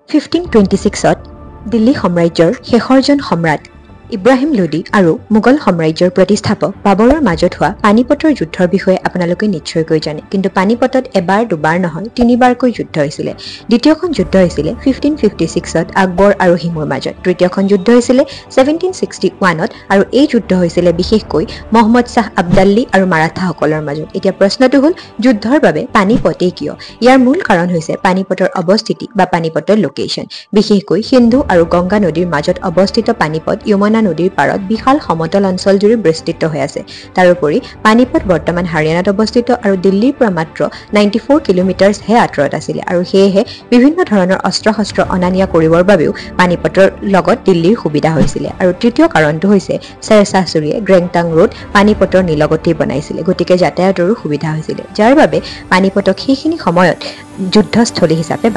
1526ত দিল্লী সাম্ৰাজ্যৰ শেষৰজন সম্ৰাট ইব্ৰাহিম লোডি আৰু মোগল সাম্ৰাজ্যৰ প্ৰতিষ্ঠাপক বাবৰৰ মাজত হোৱা পানিপটৰ যুদ্ধৰ বিষয়ে আপোনালোকে নিশ্চয়কৈ জানে কিন্তু পানিপটত এবাৰ দুবাৰ নহয় তিনিবাৰকৈ যুদ্ধ হৈছিলে দ্বিতীয়খন যুদ্ধ হৈছিলে 1556ত আকবৰ আৰু হিমুৰ মাজত তৃতীয়খন যুদ্ধ হৈছিলে 1761ত আৰু এই যুদ্ধ হৈছিলে বিশেষকৈ মহম্মদ শাহ আব্দাল্লী আৰু মাৰাঠাসকলৰ মাজত এতিয়া প্ৰশ্নটো হ'ল যুদ্ধৰ বাবে পানিপতে কিয় ইয়াৰ মূল কাৰণ হৈছে পানিপটৰ অৱস্থিতি বা পানিপটৰ লোকেশন বিশেষকৈ সিন্ধু আৰু গংগা নদীৰ মাজত অৱস্থিত পানিপট যমুনা নদীৰ পাৰত বিশাল সমতল অঞ্চল জুৰি বিস্তৃত হৈ আছে তাৰোপৰি পানিপট বৰ্তমান হাৰিয়ানাত অৱস্থিত আৰু দিল্লীৰ পৰা মাত্ৰ 94 কিলোমিটাৰ হে আঁতৰত আছিল আৰু সেয়েহে বিভিন্ন ধৰণৰ অস্ত্ৰ-শস্ত্ৰ অনানিয়া কৰিবৰ বাবেও পানিপটৰ লগত দিল্লীৰ সুবিধা হৈছিল আৰু তৃতীয় কাৰণটো হৈছে শ্বেৰশাহ সূৰীয়ে গ্ৰেংটাং ৰোড পানিপটৰ নিলগতেই বনাইছিল গতিকে যাতায়াতৰো সুবিধা হৈছিল যাৰ বাবে পানিপটক সেইখিনি সময়ত যুদ্ধস্থলী হিচাপে